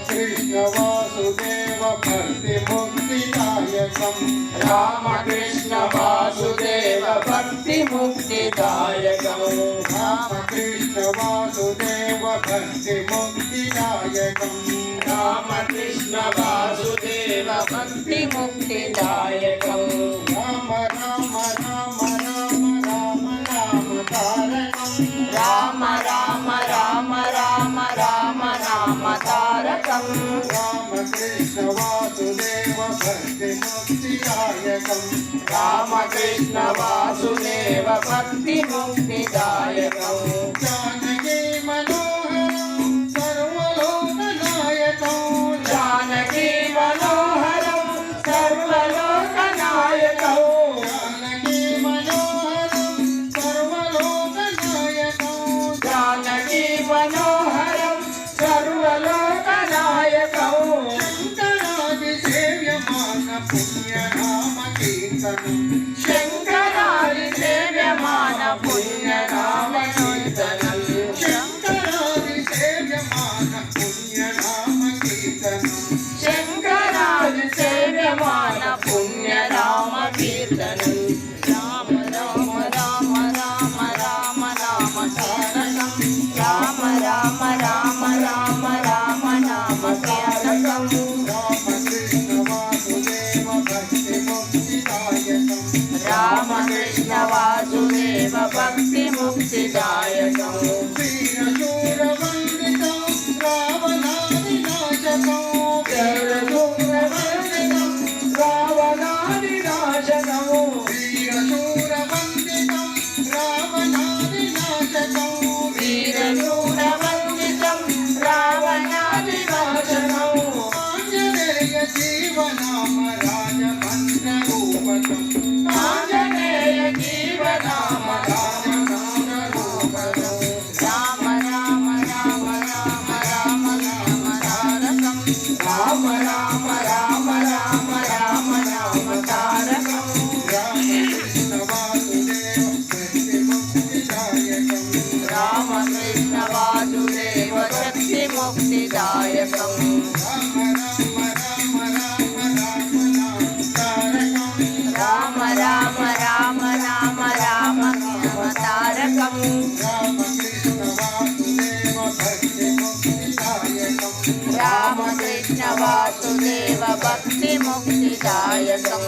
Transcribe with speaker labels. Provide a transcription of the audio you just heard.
Speaker 1: कृष्ण वासुदेव भक्ति मुक्तिदायकं
Speaker 2: राम कृष्ण वासुदेव भक्ति मुक्तिदायकं
Speaker 1: राम कृष्ण वासुदेव भक्ति मुक्तिदायकं
Speaker 2: राम कृष्ण वासुदेव भक्ति मुक्तिदायकं
Speaker 1: राम राम राम राम राम नाम तारकं
Speaker 2: राम राम राम राम राम नाम तारकं
Speaker 1: राम कृष्ण वासुदेव भक्ति मुक्तिदायकं
Speaker 2: राम कृष्ण वासुदेव भक्ति मुक्तिदायकं
Speaker 1: जानकी मनोहरं सर्वलोकनायकं
Speaker 2: जानकी मनोहरं सर्वलोकनायकं
Speaker 1: जानकी मनोहरं सर्वलोकनायकं
Speaker 2: जानकी मनोहरं सर्वलोकनायकं
Speaker 1: शङ्करादिसेव्यमान पुण्यनाम कीर्तनं
Speaker 2: शङ्करादिसेव्यमान पुण्यनाम कीर्तनं
Speaker 1: शङ्करादिसेव्यमान पुण्यनाम कीर्तनं
Speaker 2: शङ्करादिसेव्यमान पुण्यनाम कीर्तनं राम राम राम राम राम नाम तारकं राम राम राम राम राम नाम तारकं
Speaker 1: रामकृष्ण वासुदेव भक्ति मुक्तिदायकं
Speaker 2: राम कृष्ण वासुदेव भक्ति मुक्तिदायकं
Speaker 1: वीरशूरवन्दितं रावणादिनाशकं
Speaker 2: वीरशूरवन्दितं रावणादिनाशकं
Speaker 1: वीरशूरवन्दितं रावणादिनाशकं
Speaker 2: वीरशूरवन्दितं रावणादिनाशकं
Speaker 1: आञ्जनेय जीवनाम राजभद्ररूपकम्
Speaker 2: आञ्जनेय जीवनाम
Speaker 1: राजभद्ररूपकम्
Speaker 2: राम राम राम राम राम नाम तारकं राम राम राम राम राम नाम तारकं
Speaker 1: रामकृष्ण वासुदेव भक्ति मुक्तिदायकं
Speaker 2: राम कृष्ण वासुदेव शक्ति मुक्तिदायकं
Speaker 1: राम राम राम नाम तारकं
Speaker 2: राम कृष्ण वासुदेव भक्ति मुक्तिदायकं